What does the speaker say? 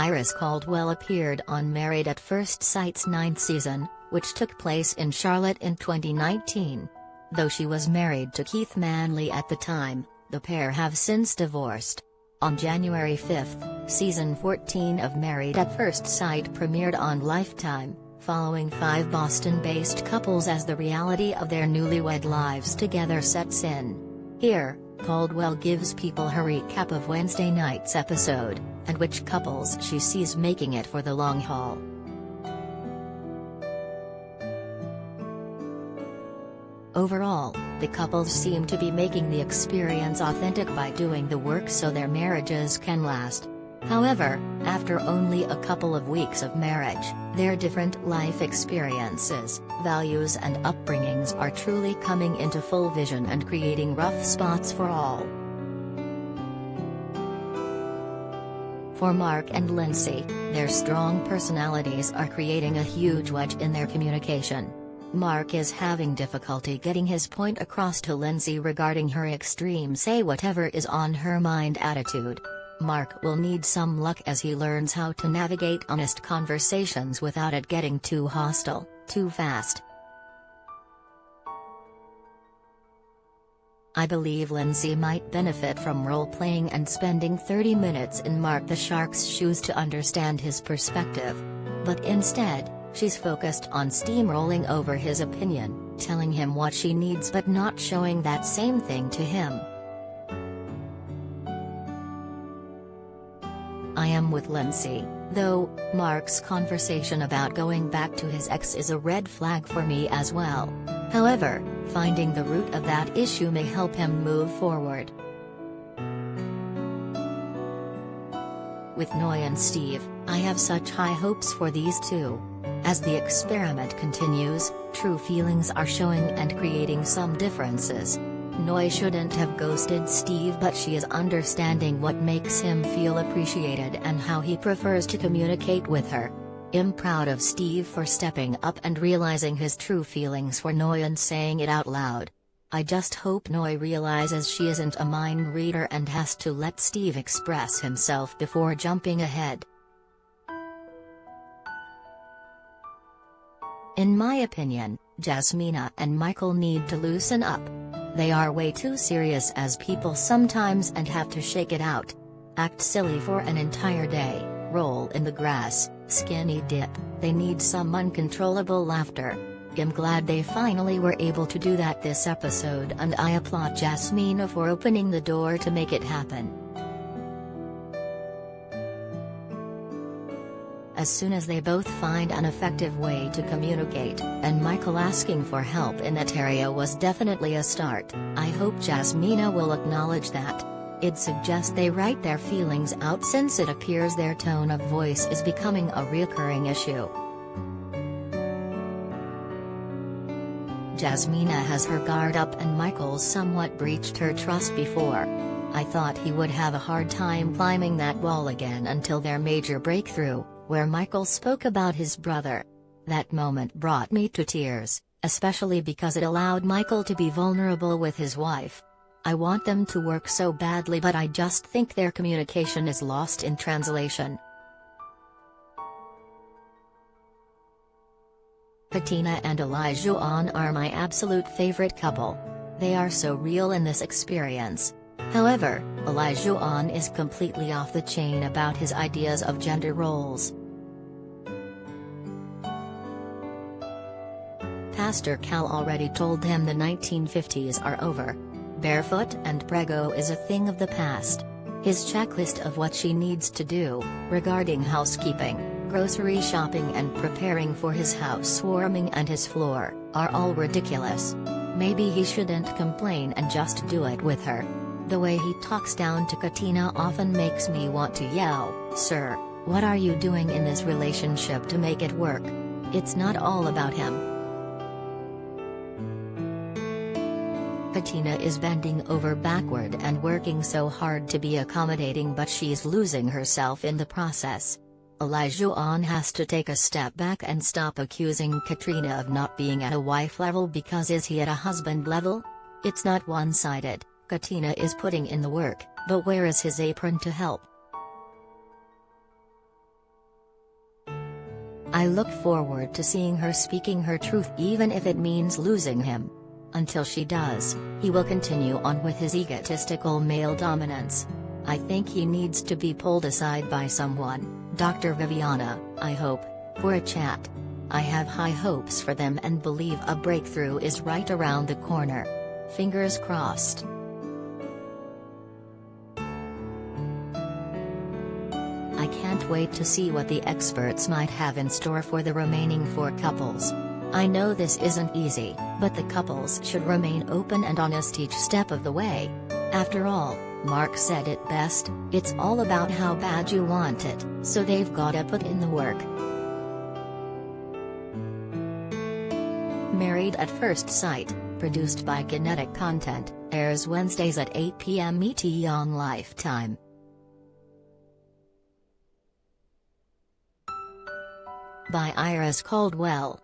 Iris Caldwell appeared on Married at First Sight's 9th season, which took place in Charlotte in 2019. Though she was married to Keith Manley at the time, the pair have since divorced. On January 5, season 14 of Married at First Sight premiered on Lifetime, following 5 Boston-based couples as the reality of their newlywed lives together sets in. Here, Caldwell gives people her recap of Wednesday night's episode, and which couples she sees making it for the long haul. Overall, the couples seem to be making the experience authentic by doing the work so their marriages can last. However, after only a couple of weeks of marriage, their different life experiences, values and upbringings are truly coming into full vision and creating rough spots for all. For Mark and Lindsay, their strong personalities are creating a huge wedge in their communication. Mark is having difficulty getting his point across to Lindsay regarding her extreme say whatever is on her mind attitude. Mark will need some luck as he learns how to navigate honest conversations without it getting too hostile, too fast. I believe Lindsay might benefit from role-playing and spending 30 minutes in Mark the Shark's shoes to understand his perspective. But instead, she's focused on steamrolling over his opinion, telling him what she needs but not showing that same thing to him. I am with Lindsay, though. Mark's conversation about going back to his ex is a red flag for me as well. However, finding the root of that issue may help him move forward. With Noi and Steve, I have such high hopes for these two. As the experiment continues, true feelings are showing and creating some differences. Noi shouldn't have ghosted Steve, but she is understanding what makes him feel appreciated and how he prefers to communicate with her. I'm proud of Steve for stepping up and realizing his true feelings for Noi and saying it out loud. I just hope Noi realizes she isn't a mind reader and has to let Steve express himself before jumping ahead. In my opinion, Jasmina and Michael need to loosen up. They are way too serious as people sometimes and have to shake it out. Act silly for an entire day, roll in the grass, skinny dip. They need some uncontrollable laughter. I'm glad they finally were able to do that this episode, and I applaud Jasmina for opening the door to make it happen. As soon as they both find an effective way to communicate, and Michael asking for help in that area was definitely a start, I hope Jasmina will acknowledge that. I'd suggest they write their feelings out since it appears their tone of voice is becoming a recurring issue. Jasmina has her guard up and Michael's somewhat breached her trust before. I thought he would have a hard time climbing that wall again until their major breakthrough, where Michael spoke about his brother. That moment brought me to tears, especially because it allowed Michael to be vulnerable with his wife. I want them to work so badly, but I just think their communication is lost in translation. Katina and Elijah are my absolute favorite couple. They are so real in this experience. However, Elijah is completely off the chain about his ideas of gender roles. Pastor Cal already told him the 1950s are over. Barefoot and prego is a thing of the past. His checklist of what she needs to do, regarding housekeeping, grocery shopping and preparing for his housewarming and his floor, are all ridiculous. Maybe he shouldn't complain and just do it with her. The way he talks down to Katina often makes me want to yell, "Sir, what are you doing in this relationship to make it work? It's not all about him." Katina is bending over backward and working so hard to be accommodating, but she's losing herself in the process. Elijah has to take a step back and stop accusing Katrina of not being at a wife level, because is he at a husband level? It's not one-sided. Katina is putting in the work, but where is his apron to help? I look forward to seeing her speaking her truth even if it means losing him. Until she does, he will continue on with his egotistical male dominance. I think he needs to be pulled aside by someone, Dr. Viviana, I hope, for a chat. I have high hopes for them and believe a breakthrough is right around the corner. Fingers crossed. I can't wait to see what the experts might have in store for the remaining 4 couples. I know this isn't easy, but the couples should remain open and honest each step of the way. After all, Mark said it best, it's all about how bad you want it, so they've gotta put in the work. Married at First Sight, produced by Kinetic Content, airs Wednesdays at 8 p.m. ET on Lifetime. By Iris Caldwell.